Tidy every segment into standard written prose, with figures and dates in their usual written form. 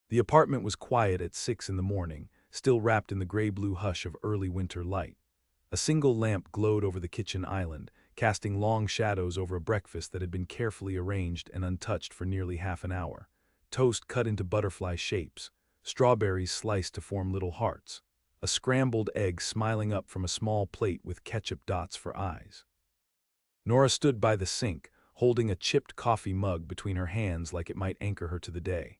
The apartment was quiet at 6 in the morning, still wrapped in the gray-blue hush of early winter light. A single lamp glowed over the kitchen island, casting long shadows over a breakfast that had been carefully arranged and untouched for nearly half an hour. Toast cut into butterfly shapes, strawberries sliced to form little hearts, a scrambled egg smiling up from a small plate with ketchup dots for eyes. Nora stood by the sink, holding a chipped coffee mug between her hands like it might anchor her to the day.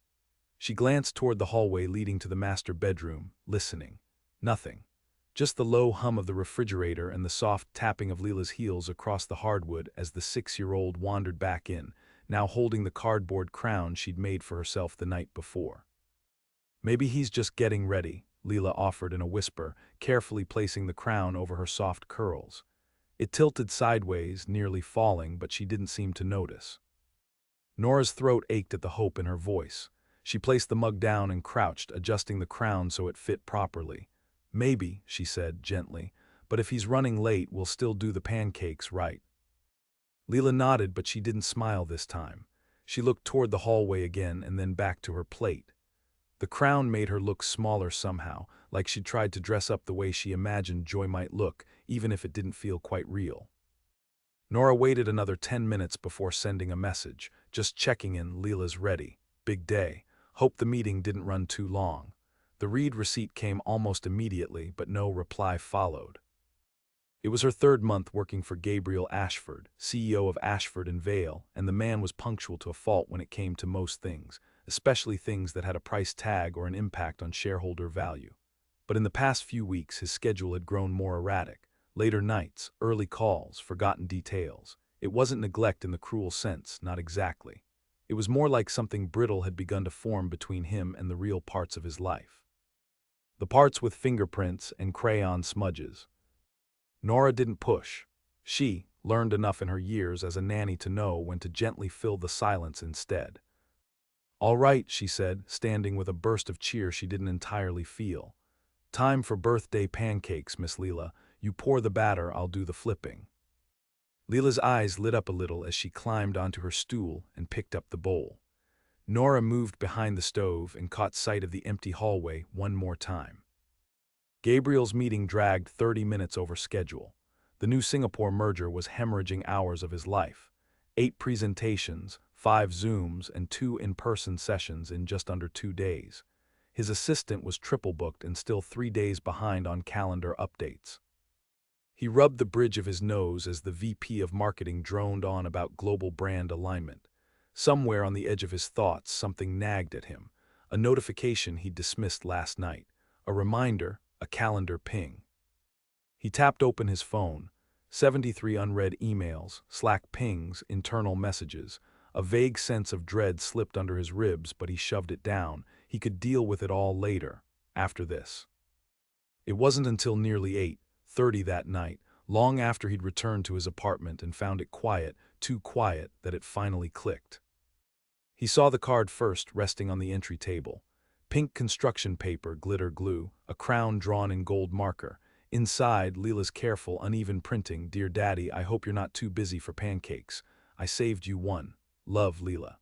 She glanced toward the hallway leading to the master bedroom, listening. Nothing. Just the low hum of the refrigerator and the soft tapping of Leela's heels across the hardwood as the 6-year-old wandered back in, now holding the cardboard crown she'd made for herself the night before. "Maybe he's just getting ready," Leela offered in a whisper, carefully placing the crown over her soft curls. It tilted sideways, nearly falling, but she didn't seem to notice. Nora's throat ached at the hope in her voice. She placed the mug down and crouched, adjusting the crown so it fit properly. "Maybe," she said gently, "but if he's running late, we'll still do the pancakes, right?" Leela nodded, but she didn't smile this time. She looked toward the hallway again and then back to her plate. The crown made her look smaller somehow, like she'd tried to dress up the way she imagined joy might look, even if it didn't feel quite real. Nora waited another 10 minutes before sending a message, just checking in. "Leela's ready. Big day. Hope the meeting didn't run too long." The read receipt came almost immediately, but no reply followed. It was her third month working for Gabriel Ashford, CEO of Ashford and Vale, and the man was punctual to a fault when it came to most things, especially things that had a price tag or an impact on shareholder value. But in the past few weeks, his schedule had grown more erratic. Later nights, early calls, forgotten details. It wasn't neglect in the cruel sense, not exactly. It was more like something brittle had begun to form between him and the real parts of his life. The parts with fingerprints and crayon smudges. Nora didn't push. She learned enough in her years as a nanny to know when to gently fill the silence instead. "All right," she said, standing with a burst of cheer she didn't entirely feel. "Time for birthday pancakes, Miss Leela. You pour the batter, I'll do the flipping." Leela's eyes lit up a little as she climbed onto her stool and picked up the bowl. Nora moved behind the stove and caught sight of the empty hallway one more time. Gabriel's meeting dragged 30 minutes over schedule. The new Singapore merger was hemorrhaging hours of his life. 8 presentations, 5 Zooms, and 2 in-person sessions in just under 2 days. His assistant was triple booked and still 3 days behind on calendar updates. He rubbed the bridge of his nose as the VP of marketing droned on about global brand alignment. Somewhere on the edge of his thoughts, something nagged at him. A notification he'd dismissed last night. A reminder, a calendar ping. He tapped open his phone. 73 unread emails, Slack pings, internal messages. A vague sense of dread slipped under his ribs, but he shoved it down. He could deal with it all later, after this. It wasn't until nearly 8:30 that night, long after he'd returned to his apartment and found it quiet, too quiet, that it finally clicked. He saw the card first, resting on the entry table. Pink construction paper, glitter glue, a crown drawn in gold marker. Inside, Leela's careful, uneven printing. "Dear Daddy, I hope you're not too busy for pancakes. I saved you one. Love, Leela."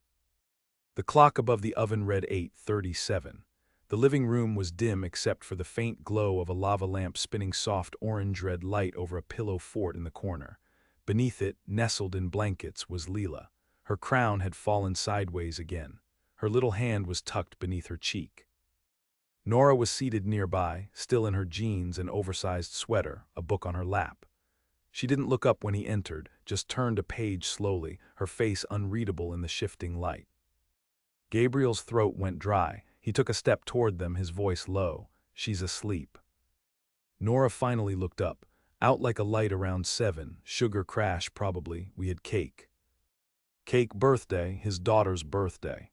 The clock above the oven read 8:37. The living room was dim except for the faint glow of a lava lamp spinning soft orange-red light over a pillow fort in the corner. Beneath it, nestled in blankets, was Leela. Her crown had fallen sideways again. Her little hand was tucked beneath her cheek. Nora was seated nearby, still in her jeans and oversized sweater, a book on her lap. She didn't look up when he entered, just turned a page slowly, her face unreadable in the shifting light. Gabriel's throat went dry. He took a step toward them, his voice low. "She's asleep." Nora finally looked up. Out like a light around 7, sugar crash probably, we had cake. Cake birthday, his daughter's birthday.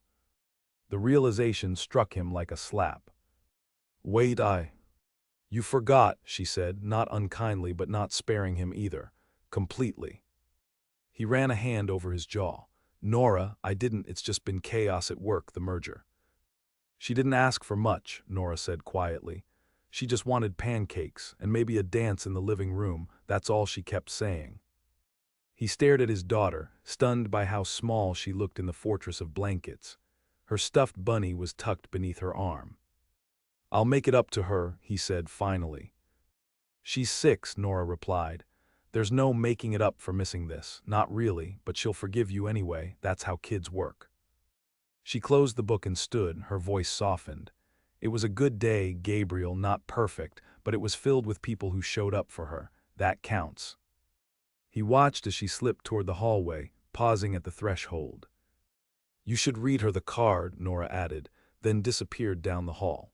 The realization struck him like a slap. "Wait, You forgot," she said, not unkindly but not sparing him either. Completely. He ran a hand over his jaw. "Nora, I didn't, it's just been chaos at work, the merger." She didn't ask for much, Nora said quietly. She just wanted pancakes and maybe a dance in the living room, that's all she kept saying. He stared at his daughter, stunned by how small she looked in the fortress of blankets. Her stuffed bunny was tucked beneath her arm. "I'll make it up to her," he said finally. "She's 6, Nora replied. "There's no making it up for missing this, not really, but she'll forgive you anyway, that's how kids work." She closed the book and stood, her voice softened. It was a good day, Gabriel, not perfect, but it was filled with people who showed up for her. That counts. He watched as she slipped toward the hallway, pausing at the threshold. "You should read her the card," Nora added, then disappeared down the hall.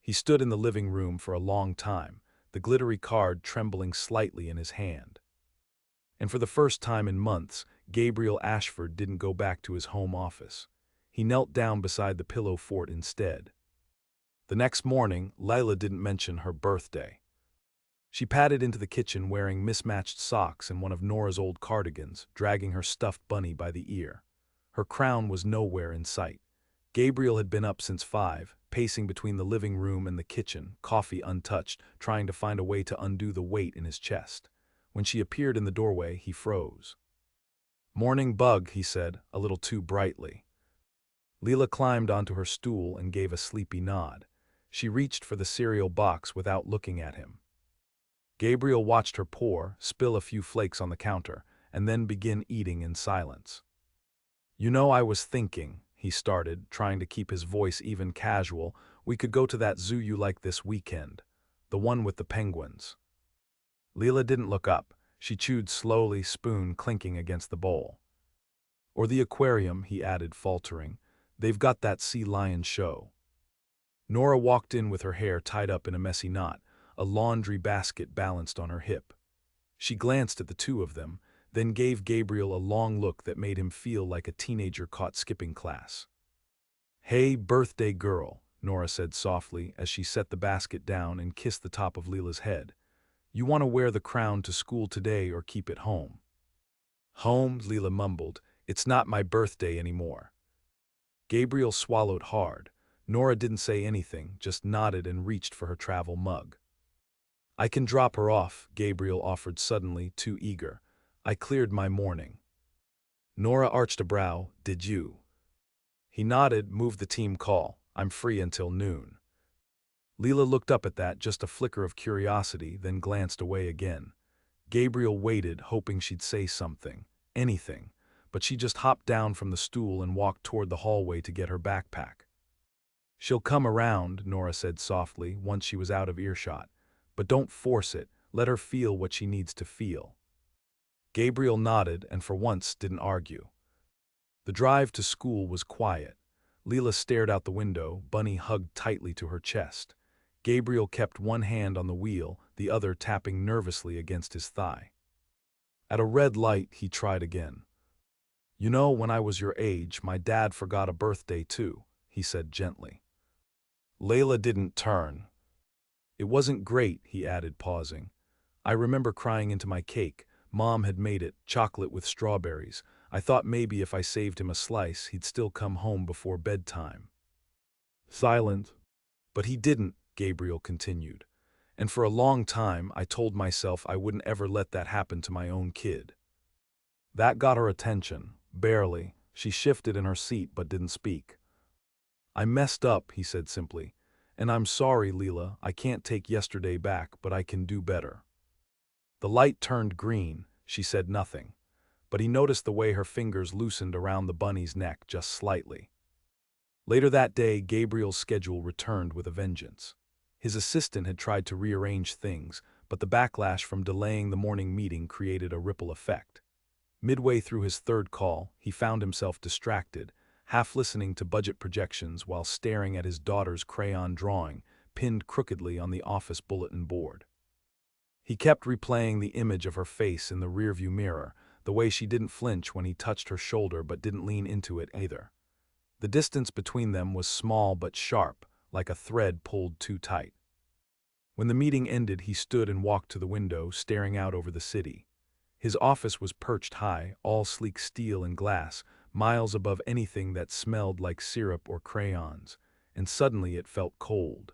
He stood in the living room for a long time, the glittery card trembling slightly in his hand. And for the first time in months, Gabriel Ashford didn't go back to his home office. He knelt down beside the pillow fort instead. The next morning, Lila didn't mention her birthday. She padded into the kitchen wearing mismatched socks and one of Nora's old cardigans, dragging her stuffed bunny by the ear. Her crown was nowhere in sight. Gabriel had been up since 5, pacing between the living room and the kitchen, coffee untouched, trying to find a way to undo the weight in his chest. When she appeared in the doorway, he froze. "Morning bug," he said, a little too brightly. Leela climbed onto her stool and gave a sleepy nod. She reached for the cereal box without looking at him. Gabriel watched her pour, spill a few flakes on the counter, and then begin eating in silence. "You know, I was thinking," he started, trying to keep his voice even casual, "we could go to that zoo you like this weekend. The one with the penguins." Leela didn't look up. She chewed slowly, spoon clinking against the bowl. "Or the aquarium," he added, faltering. "They've got that sea lion show." Nora walked in with her hair tied up in a messy knot, a laundry basket balanced on her hip. She glanced at the two of them, then gave Gabriel a long look that made him feel like a teenager caught skipping class. "Hey, birthday girl," Nora said softly as she set the basket down and kissed the top of Leela's head. "You want to wear the crown to school today or keep it home?" "Home," Leela mumbled. "It's not my birthday anymore." Gabriel swallowed hard. Nora didn't say anything, just nodded and reached for her travel mug. "I can drop her off," Gabriel offered suddenly, too eager. "I cleared my morning." Nora arched a brow. "Did you?" He nodded, moved the team call. "I'm free until noon." Leela looked up at that, just a flicker of curiosity, then glanced away again. Gabriel waited, hoping she'd say something, anything, but she just hopped down from the stool and walked toward the hallway to get her backpack. "She'll come around," Nora said softly, once she was out of earshot. "But don't force it, let her feel what she needs to feel." Gabriel nodded and for once didn't argue. The drive to school was quiet. Leela stared out the window, Bunny hugged tightly to her chest. Gabriel kept one hand on the wheel, the other tapping nervously against his thigh. At a red light, he tried again. "You know, when I was your age, my dad forgot a birthday too," he said gently. Layla didn't turn. "It wasn't great," he added, pausing. "I remember crying into my cake. Mom had made it, chocolate with strawberries. I thought maybe if I saved him a slice, he'd still come home before bedtime." Silent. "But he didn't," Gabriel continued. "And for a long time, I told myself I wouldn't ever let that happen to my own kid." That got her attention. Barely. She shifted in her seat but didn't speak. "I messed up," he said simply. "And I'm sorry, Leela, I can't take yesterday back, but I can do better." The light turned green. She said nothing. But he noticed the way her fingers loosened around the bunny's neck just slightly. Later that day, Gabriel's schedule returned with a vengeance. His assistant had tried to rearrange things, but the backlash from delaying the morning meeting created a ripple effect. Midway through his third call, he found himself distracted, half listening to budget projections while staring at his daughter's crayon drawing, pinned crookedly on the office bulletin board. He kept replaying the image of her face in the rearview mirror, the way she didn't flinch when he touched her shoulder but didn't lean into it either. The distance between them was small but sharp, like a thread pulled too tight. When the meeting ended, he stood and walked to the window, staring out over the city. His office was perched high, all sleek steel and glass, miles above anything that smelled like syrup or crayons, and suddenly it felt cold.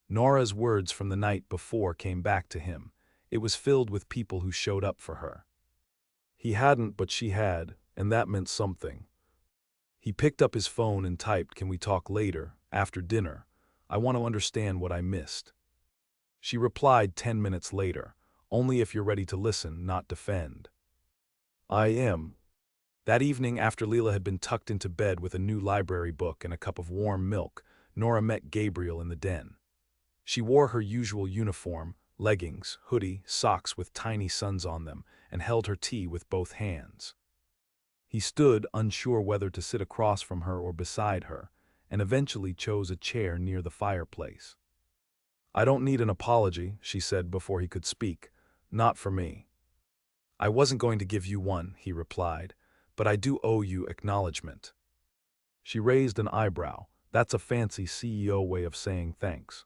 Nora's words from the night before came back to him. It was filled with people who showed up for her. He hadn't, but she had, and that meant something. He picked up his phone and typed, "Can we talk later, after dinner? I want to understand what I missed." She replied 10 minutes later, "Only if you're ready to listen, not defend." "I am." That evening, after Leela had been tucked into bed with a new library book and a cup of warm milk, Nora met Gabriel in the den. She wore her usual uniform, leggings, hoodie, socks with tiny suns on them, and held her tea with both hands. He stood, unsure whether to sit across from her or beside her, and eventually chose a chair near the fireplace. "I don't need an apology," she said before he could speak. "Not for me." "I wasn't going to give you one," he replied, "but I do owe you acknowledgement." She raised an eyebrow. "That's a fancy CEO way of saying thanks."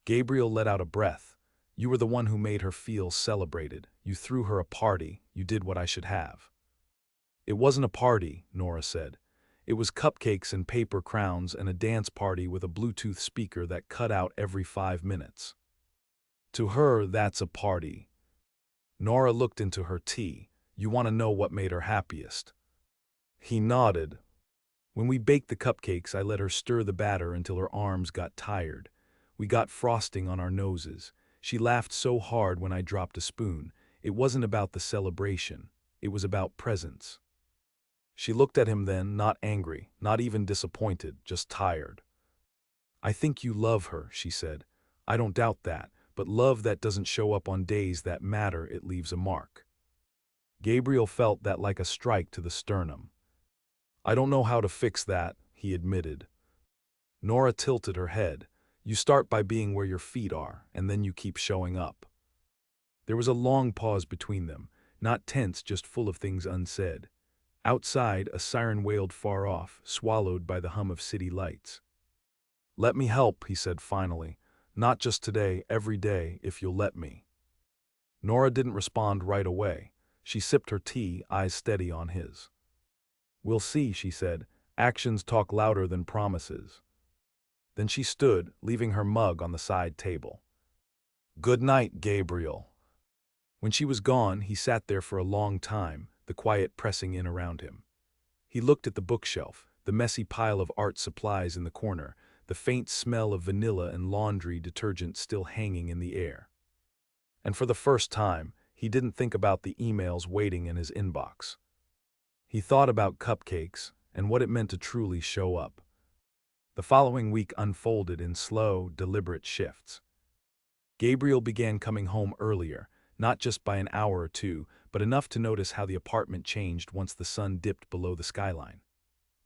Gabriel let out a breath. "You were the one who made her feel celebrated. You threw her a party. You did what I should have." "It wasn't a party," Nora said. "It was cupcakes and paper crowns and a dance party with a Bluetooth speaker that cut out every 5 minutes. To her, that's a party." Nora looked into her tea. "You want to know what made her happiest?" He nodded. "When we baked the cupcakes, I let her stir the batter until her arms got tired. We got frosting on our noses. She laughed so hard when I dropped a spoon. It wasn't about the celebration. It was about presence." She looked at him then, not angry, not even disappointed, just tired. "I think you love her," she said. "I don't doubt that, but love that doesn't show up on days that matter, it leaves a mark." Gabriel felt that like a strike to the sternum. "I don't know how to fix that," he admitted. Nora tilted her head. "You start by being where your feet are, and then you keep showing up." There was a long pause between them, not tense, just full of things unsaid. Outside, a siren wailed far off, swallowed by the hum of city lights. "Let me help," he said finally. "Not just today, every day, if you'll let me." Nora didn't respond right away. She sipped her tea, eyes steady on his. "We'll see," she said. "Actions talk louder than promises." Then she stood, leaving her mug on the side table. "Good night, Gabriel." When she was gone, he sat there for a long time, the quiet pressing in around him. He looked at the bookshelf, the messy pile of art supplies in the corner, the faint smell of vanilla and laundry detergent still hanging in the air. And for the first time, he didn't think about the emails waiting in his inbox. He thought about cupcakes and what it meant to truly show up. The following week unfolded in slow, deliberate shifts. Gabriel began coming home earlier, not just by an hour or two, but enough to notice how the apartment changed once the sun dipped below the skyline.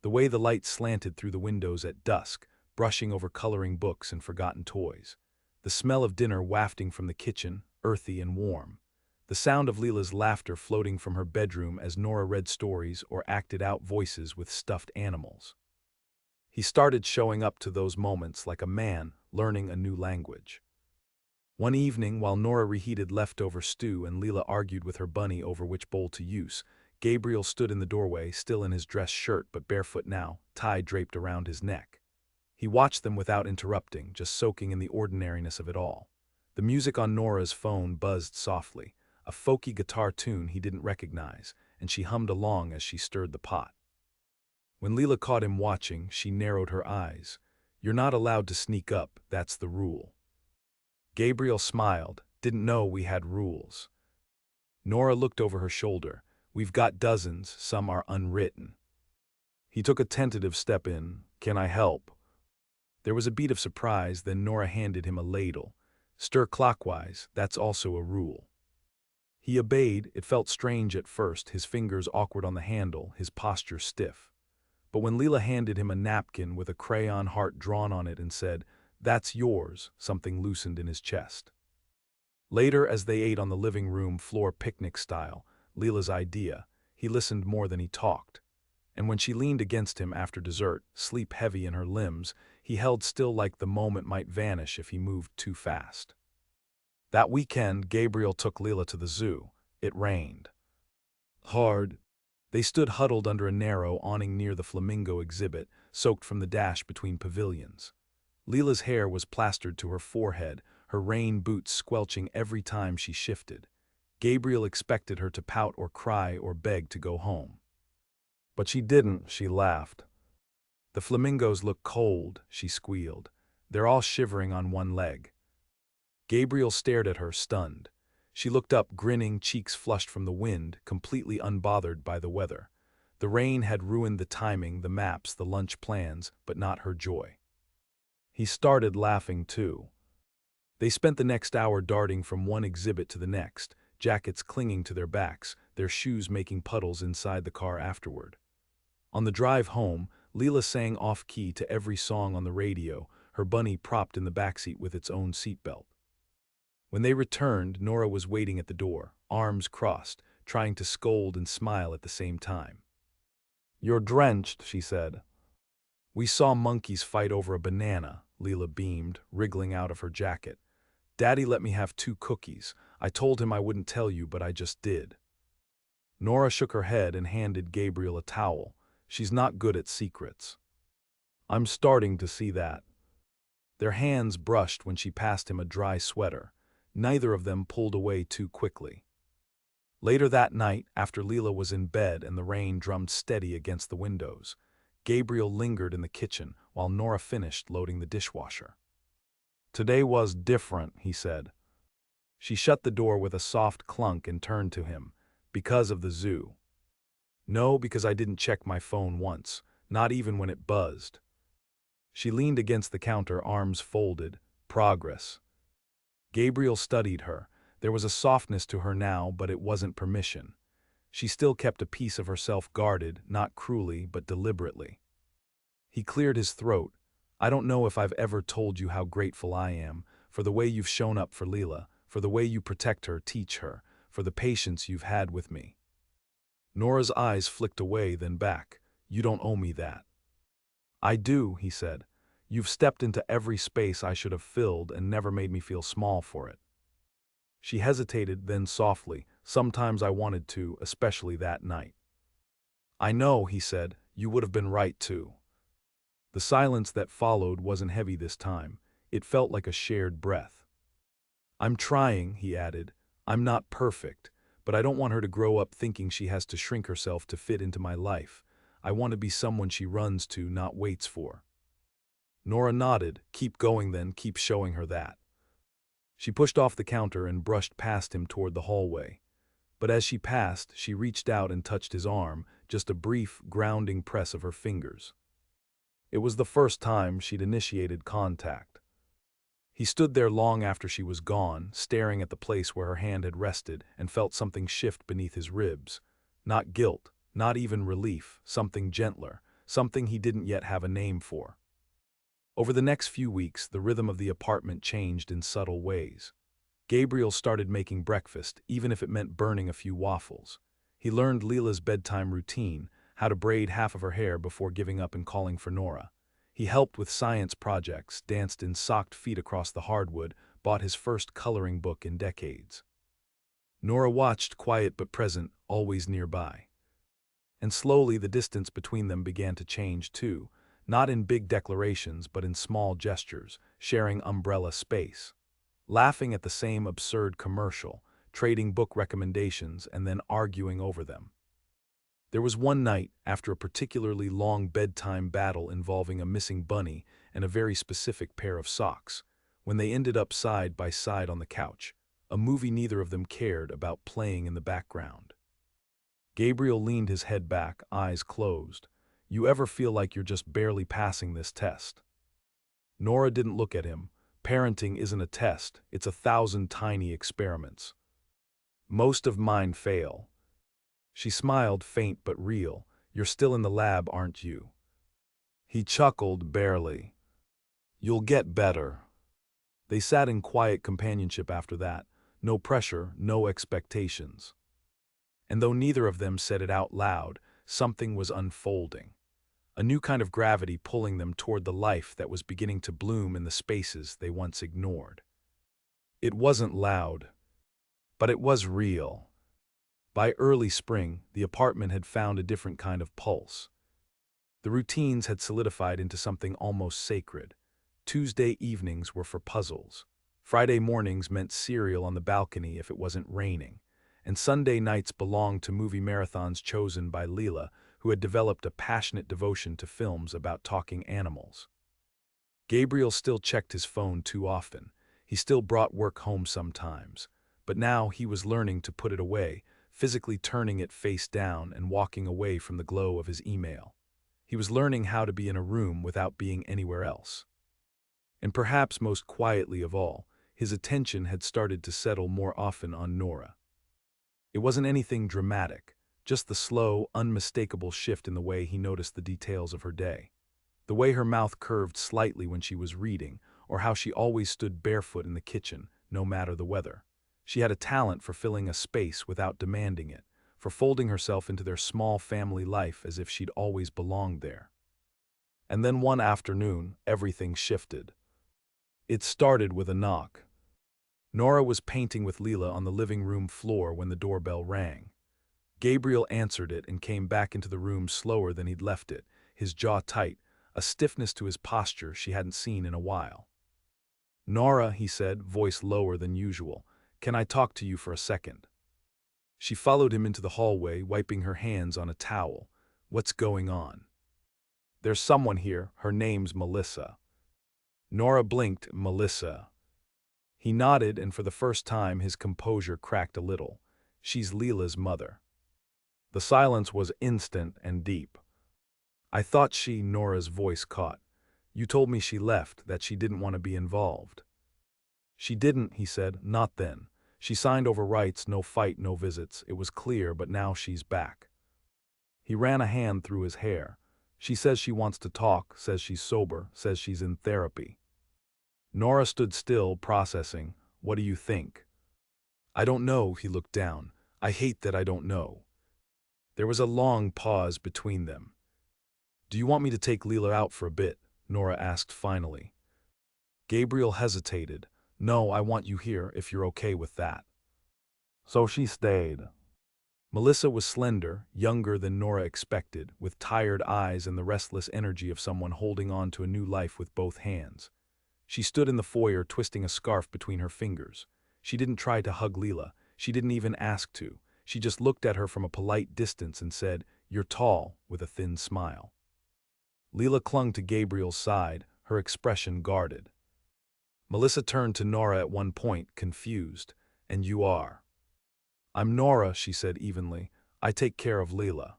The way the light slanted through the windows at dusk, brushing over coloring books and forgotten toys. The smell of dinner wafting from the kitchen, earthy and warm. The sound of Leela's laughter floating from her bedroom as Nora read stories or acted out voices with stuffed animals. He started showing up to those moments like a man learning a new language. One evening, while Nora reheated leftover stew and Leela argued with her bunny over which bowl to use, Gabriel stood in the doorway, still in his dress shirt but barefoot now, tie draped around his neck. He watched them without interrupting, just soaking in the ordinariness of it all. The music on Nora's phone buzzed softly, a folky guitar tune he didn't recognize, and she hummed along as she stirred the pot. When Leela caught him watching, she narrowed her eyes. "You're not allowed to sneak up, that's the rule." Gabriel smiled. "Didn't know we had rules." Nora looked over her shoulder. "We've got dozens, some are unwritten." He took a tentative step in. "Can I help?" There was a beat of surprise, then Nora handed him a ladle. "Stir clockwise, that's also a rule." He obeyed. It felt strange at first, his fingers awkward on the handle, his posture stiff. But when Leela handed him a napkin with a crayon heart drawn on it and said, "That's yours," something loosened in his chest. Later, as they ate on the living room floor picnic style, Leela's idea, he listened more than he talked. And when she leaned against him after dessert, sleep heavy in her limbs, he held still like the moment might vanish if he moved too fast. That weekend, Gabriel took Leela to the zoo. It rained hard. They stood huddled under a narrow awning near the flamingo exhibit, soaked from the dash between pavilions. Leela's hair was plastered to her forehead, her rain boots squelching every time she shifted. Gabriel expected her to pout or cry or beg to go home. But she didn't, she laughed. The flamingos look cold, she squealed. They're all shivering on one leg. Gabriel stared at her, stunned. She looked up, grinning, cheeks flushed from the wind, completely unbothered by the weather. The rain had ruined the timing, the maps, the lunch plans, but not her joy. He started laughing too. They spent the next hour darting from one exhibit to the next, jackets clinging to their backs, their shoes making puddles inside the car afterward. On the drive home, Leela sang off-key to every song on the radio, her bunny propped in the backseat with its own seatbelt. When they returned, Nora was waiting at the door, arms crossed, trying to scold and smile at the same time. "You're drenched," she said. "We saw monkeys fight over a banana," Leela beamed, wriggling out of her jacket. "Daddy let me have 2 cookies. I told him I wouldn't tell you, but I just did." Nora shook her head and handed Gabriel a towel. "She's not good at secrets." "I'm starting to see that." Their hands brushed when she passed him a dry sweater. Neither of them pulled away too quickly. Later that night, after Leela was in bed and the rain drummed steady against the windows, Gabriel lingered in the kitchen while Nora finished loading the dishwasher. "Today was different," he said. She shut the door with a soft clunk and turned to him. "Because of the zoo." "No, because I didn't check my phone once, not even when it buzzed." She leaned against the counter, arms folded. "Progress." Gabriel studied her. There was a softness to her now, but it wasn't permission. She still kept a piece of herself guarded, not cruelly, but deliberately. He cleared his throat. "I don't know if I've ever told you how grateful I am, for the way you've shown up for Leela, for the way you protect her, teach her, for the patience you've had with me." Nora's eyes flicked away, then back. "You don't owe me that." "I do," he said. "You've stepped into every space I should have filled and never made me feel small for it." She hesitated, then softly, "Sometimes I wanted to, especially that night." "I know," he said. "You would have been right too." The silence that followed wasn't heavy this time. It felt like a shared breath. "I'm trying," he added. "I'm not perfect, but I don't want her to grow up thinking she has to shrink herself to fit into my life. I want to be someone she runs to, not waits for." Nora nodded. "Keep going then, keep showing her that." She pushed off the counter and brushed past him toward the hallway. But as she passed, she reached out and touched his arm, just a brief, grounding press of her fingers. It was the first time she'd initiated contact. He stood there long after she was gone, staring at the place where her hand had rested, and felt something shift beneath his ribs. Not guilt, not even relief, something gentler, something he didn't yet have a name for. Over the next few weeks, the rhythm of the apartment changed in subtle ways. Gabriel started making breakfast, even if it meant burning a few waffles. He learned Leela's bedtime routine, how to braid half of her hair before giving up and calling for Nora. He helped with science projects, danced in socked feet across the hardwood, bought his first coloring book in decades. Nora watched, quiet but present, always nearby. And slowly the distance between them began to change too, not in big declarations but in small gestures, sharing umbrella space. Laughing at the same absurd commercial, trading book recommendations and then arguing over them. There was one night, after a particularly long bedtime battle involving a missing bunny and a very specific pair of socks, when they ended up side by side on the couch, a movie neither of them cared about playing in the background. Gabriel leaned his head back, eyes closed. "You ever feel like you're just barely passing this test?" Nora didn't look at him. "Parenting isn't a test, it's 1,000 tiny experiments. Most of mine fail." She smiled, faint but real. "You're still in the lab, aren't you?" He chuckled, barely. "You'll get better." They sat in quiet companionship after that. No pressure, no expectations. And though neither of them said it out loud, something was unfolding. A new kind of gravity pulling them toward the life that was beginning to bloom in the spaces they once ignored. It wasn't loud, but it was real. By early spring, the apartment had found a different kind of pulse. The routines had solidified into something almost sacred. Tuesday evenings were for puzzles. Friday mornings meant cereal on the balcony if it wasn't raining. And Sunday nights belonged to movie marathons chosen by Leela, who had developed a passionate devotion to films about talking animals. Gabriel still checked his phone too often. He still brought work home sometimes. But now he was learning to put it away, physically turning it face down and walking away from the glow of his email. He was learning how to be in a room without being anywhere else. And perhaps most quietly of all, his attention had started to settle more often on Nora. It wasn't anything dramatic, just the slow, unmistakable shift in the way he noticed the details of her day. The way her mouth curved slightly when she was reading, or how she always stood barefoot in the kitchen, no matter the weather. She had a talent for filling a space without demanding it, for folding herself into their small family life as if she'd always belonged there. And then one afternoon, everything shifted. It started with a knock. Nora was painting with Leela on the living room floor when the doorbell rang. Gabriel answered it and came back into the room slower than he'd left it, his jaw tight, a stiffness to his posture she hadn't seen in a while. "Nora," he said, voice lower than usual, "can I talk to you for a second?" She followed him into the hallway, wiping her hands on a towel. "What's going on?" "There's someone here. Her name's Melissa." Nora blinked. "Melissa." He nodded, and for the first time his composure cracked a little. "She's Leela's mother." The silence was instant and deep. "I thought she," Nora's voice caught. "You told me she left, that she didn't want to be involved." "She didn't," he said, "not then. She signed over rights, no fight, no visits. It was clear, but now she's back." He ran a hand through his hair. "She says she wants to talk, says she's sober, says she's in therapy." Nora stood still, processing. "What do you think?" "I don't know," he looked down. "I hate that I don't know." There was a long pause between them. "Do you want me to take Leela out for a bit?" Nora asked finally. Gabriel hesitated. "No, I want you here, if you're okay with that." So she stayed. Melissa was slender, younger than Nora expected, with tired eyes and the restless energy of someone holding on to a new life with both hands. She stood in the foyer, twisting a scarf between her fingers. She didn't try to hug Leela. She didn't even ask to. She just looked at her from a polite distance and said, "You're tall," with a thin smile. Leela clung to Gabriel's side, her expression guarded. Melissa turned to Nora at one point, confused. "And you are?" "I'm Nora," she said evenly. "I take care of Leela."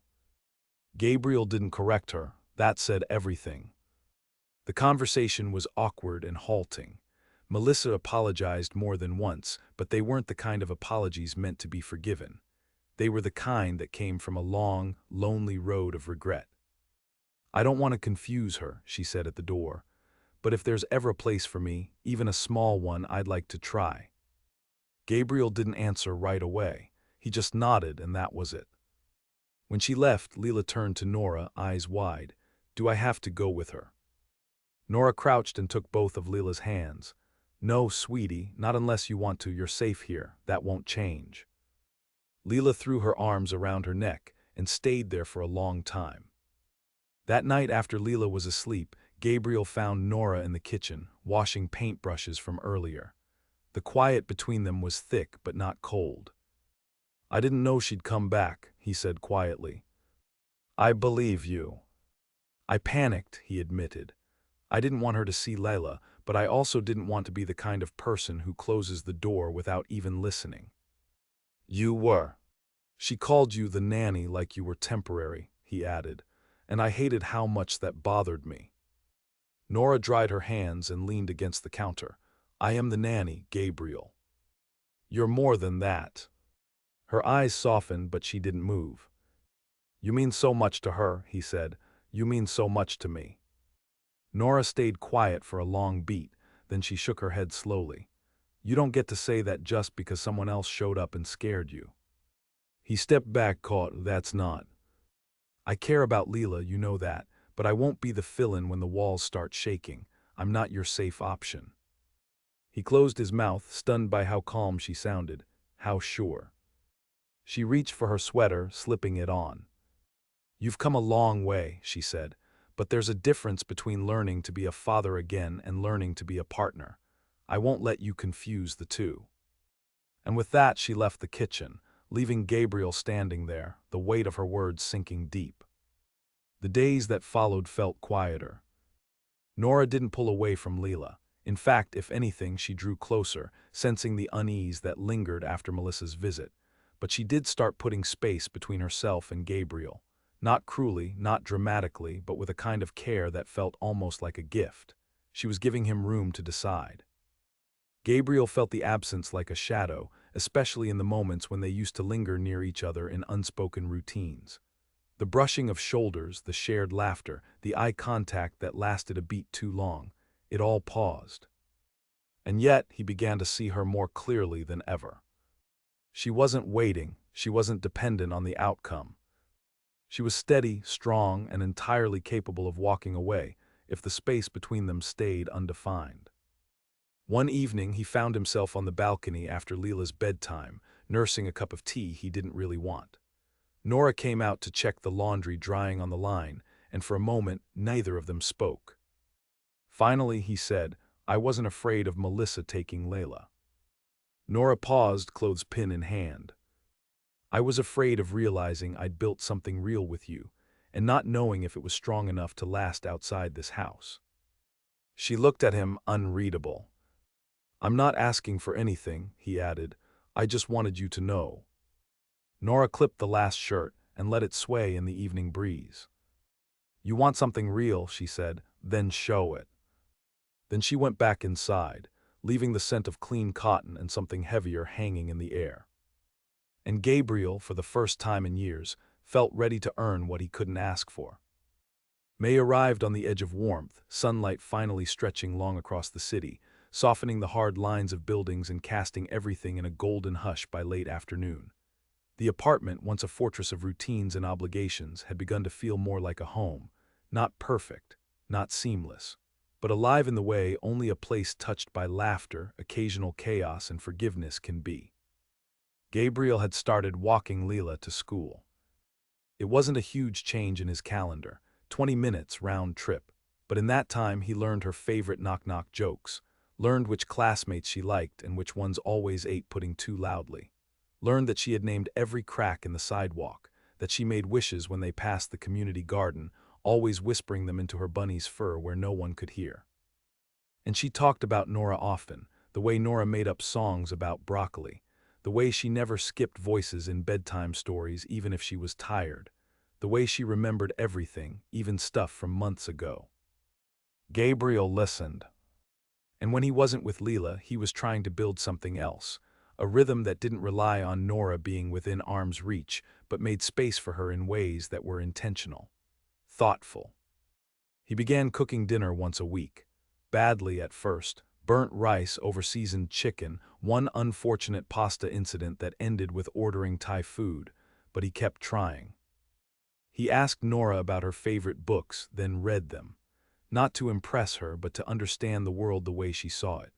Gabriel didn't correct her. That said everything. The conversation was awkward and halting. Melissa apologized more than once, but they weren't the kind of apologies meant to be forgiven. They were the kind that came from a long, lonely road of regret. "I don't want to confuse her," she said at the door. "But if there's ever a place for me, even a small one, I'd like to try." Gabriel didn't answer right away. He just nodded, and that was it. When she left, Leela turned to Nora, eyes wide. "Do I have to go with her?" Nora crouched and took both of Leela's hands. "No, sweetie, not unless you want to. You're safe here. That won't change." Leela threw her arms around her neck and stayed there for a long time. That night after Leela was asleep, Gabriel found Nora in the kitchen, washing paintbrushes from earlier. The quiet between them was thick but not cold. "I didn't know she'd come back," he said quietly. "I believe you." "I panicked," he admitted. "I didn't want her to see Leila, but I also didn't want to be the kind of person who closes the door without even listening." "You were." "She called you the nanny like you were temporary," he added, "and I hated how much that bothered me." Nora dried her hands and leaned against the counter. "I am the nanny, Gabriel." "You're more than that." Her eyes softened, but she didn't move. "You mean so much to her," he said. "You mean so much to me." Nora stayed quiet for a long beat, then she shook her head slowly. "You don't get to say that just because someone else showed up and scared you." He stepped back, caught, "That's not. I care about Leela, you know that, but I won't be the fill-in when the walls start shaking. I'm not your safe option." He closed his mouth, stunned by how calm she sounded, how sure. She reached for her sweater, slipping it on. "You've come a long way," she said, "but there's a difference between learning to be a father again and learning to be a partner. I won't let you confuse the two." And with that she left the kitchen, leaving Gabriel standing there, the weight of her words sinking deep. The days that followed felt quieter. Nora didn't pull away from Leela. In fact, if anything, she drew closer, sensing the unease that lingered after Melissa's visit. But she did start putting space between herself and Gabriel. Not cruelly, not dramatically, but with a kind of care that felt almost like a gift. She was giving him room to decide. Gabriel felt the absence like a shadow, especially in the moments when they used to linger near each other in unspoken routines. The brushing of shoulders, the shared laughter, the eye contact that lasted a beat too long, it all paused. And yet, he began to see her more clearly than ever. She wasn't waiting, she wasn't dependent on the outcome. She was steady, strong, and entirely capable of walking away if the space between them stayed undefined. One evening, he found himself on the balcony after Leela's bedtime, nursing a cup of tea he didn't really want. Nora came out to check the laundry drying on the line, and for a moment, neither of them spoke. Finally, he said, "I wasn't afraid of Melissa taking Layla." Nora paused, clothespin in hand. "I was afraid of realizing I'd built something real with you, and not knowing if it was strong enough to last outside this house." She looked at him, unreadable. "I'm not asking for anything," he added. "I just wanted you to know." Nora clipped the last shirt and let it sway in the evening breeze. "You want something real," she said, "then show it." Then she went back inside, leaving the scent of clean cotton and something heavier hanging in the air. And Gabriel, for the first time in years, felt ready to earn what he couldn't ask for. May arrived on the edge of warmth, sunlight finally stretching long across the city, softening the hard lines of buildings and casting everything in a golden hush by late afternoon. The apartment, once a fortress of routines and obligations, had begun to feel more like a home, not perfect, not seamless, but alive in the way only a place touched by laughter, occasional chaos, and forgiveness can be. Gabriel had started walking Leela to school. It wasn't a huge change in his calendar, 20 minutes round trip, but in that time he learned her favorite knock-knock jokes, learned which classmates she liked and which ones always ate pudding too loudly, learned that she had named every crack in the sidewalk, that she made wishes when they passed the community garden, always whispering them into her bunny's fur where no one could hear. And she talked about Nora often, the way Nora made up songs about broccoli, the way she never skipped voices in bedtime stories even if she was tired, the way she remembered everything, even stuff from months ago. Gabriel listened. And when he wasn't with Leela, he was trying to build something else, a rhythm that didn't rely on Nora being within arm's reach, but made space for her in ways that were intentional, thoughtful. He began cooking dinner once a week. Badly at first, burnt rice over seasoned chicken, one unfortunate pasta incident that ended with ordering Thai food, but he kept trying. He asked Nora about her favorite books, then read them. Not to impress her, but to understand the world the way she saw it.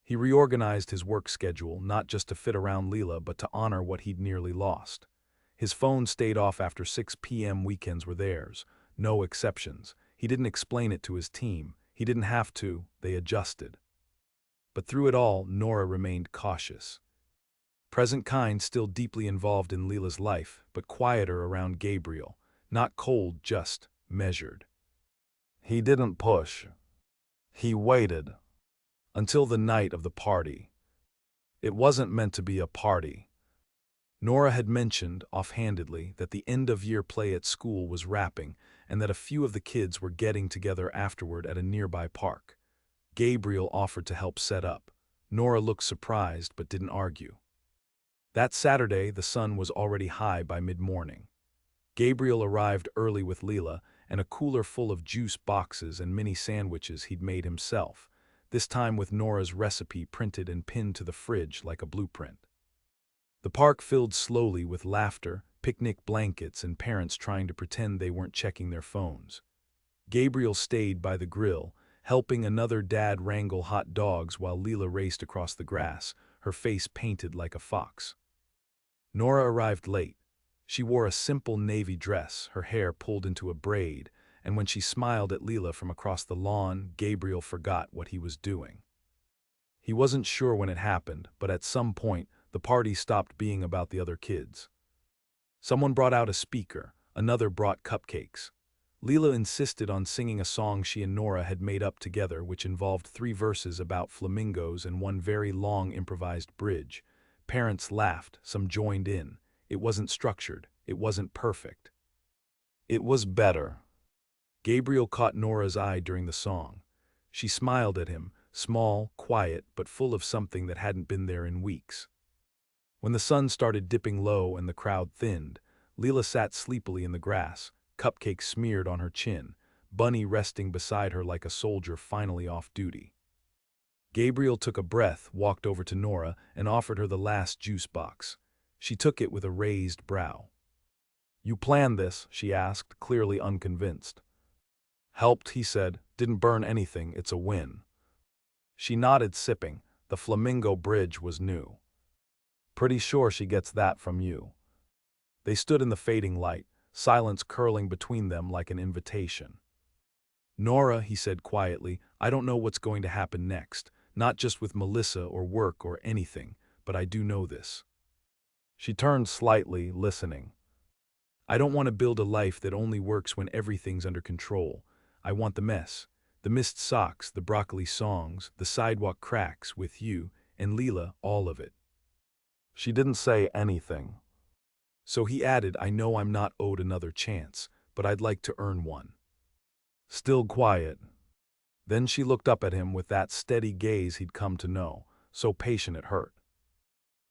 He reorganized his work schedule, not just to fit around Leela, but to honor what he'd nearly lost. His phone stayed off after 6 p.m. Weekends were theirs, no exceptions. He didn't explain it to his team. He didn't have to, they adjusted. But through it all, Nora remained cautious. Present kind still deeply involved in Leela's life, but quieter around Gabriel, not cold, just measured. He didn't push. He waited. Until the night of the party. It wasn't meant to be a party. Nora had mentioned, offhandedly, that the end-of-year play at school was wrapping and that a few of the kids were getting together afterward at a nearby park. Gabriel offered to help set up. Nora looked surprised but didn't argue. That Saturday, the sun was already high by mid-morning. Gabriel arrived early with Leela and a cooler full of juice boxes and mini sandwiches he'd made himself, this time with Nora's recipe printed and pinned to the fridge like a blueprint. The park filled slowly with laughter, picnic blankets, and parents trying to pretend they weren't checking their phones. Gabriel stayed by the grill, helping another dad wrangle hot dogs while Leela raced across the grass, her face painted like a fox. Nora arrived late. She wore a simple navy dress, her hair pulled into a braid, and when she smiled at Leela from across the lawn, Gabriel forgot what he was doing. He wasn't sure when it happened, but at some point, the party stopped being about the other kids. Someone brought out a speaker, another brought cupcakes. Leela insisted on singing a song she and Nora had made up together, which involved 3 verses about flamingos and one very long improvised bridge. Parents laughed, some joined in. It wasn't structured, it wasn't perfect. It was better. Gabriel caught Nora's eye during the song. She smiled at him, small, quiet, but full of something that hadn't been there in weeks. When the sun started dipping low and the crowd thinned, Leela sat sleepily in the grass, cupcake smeared on her chin, Bunny resting beside her like a soldier finally off duty. Gabriel took a breath, walked over to Nora, and offered her the last juice box. She took it with a raised brow. "You planned this?" she asked, clearly unconvinced. "Helped," he said. "Didn't burn anything, it's a win." She nodded, sipping. The flamingo bridge was new. "Pretty sure she gets that from you." They stood in the fading light, silence curling between them like an invitation. "Nora," he said quietly, "I don't know what's going to happen next, not just with Melissa or work or anything, but I do know this." She turned slightly, listening. "I don't want to build a life that only works when everything's under control. I want the mess. The missed socks, the broccoli songs, the sidewalk cracks with you, and Leela, all of it." She didn't say anything. So he added, "I know I'm not owed another chance, but I'd like to earn one." Still quiet. Then she looked up at him with that steady gaze he'd come to know, so patient it hurt.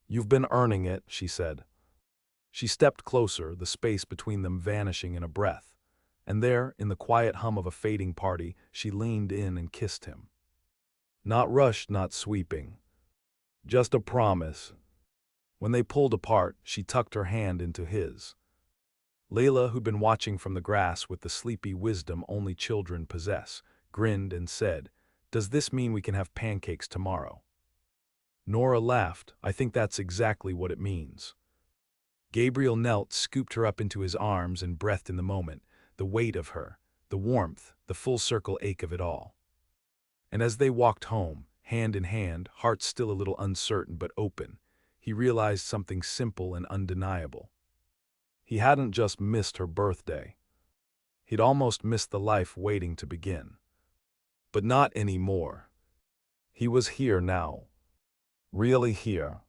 "You've been earning it," she said. She stepped closer, the space between them vanishing in a breath. And there, in the quiet hum of a fading party, she leaned in and kissed him. Not rushed, not sweeping. Just a promise. When they pulled apart, she tucked her hand into his. Layla, who'd been watching from the grass with the sleepy wisdom only children possess, grinned and said, "Does this mean we can have pancakes tomorrow?" Nora laughed. "I think that's exactly what it means." Gabriel knelt, scooped her up into his arms, and breathed in the moment, the weight of her, the warmth, the full-circle ache of it all. And as they walked home, hand in hand, hearts still a little uncertain but open, he realized something simple and undeniable. He hadn't just missed her birthday. He'd almost missed the life waiting to begin. But not anymore. He was here now. Really here.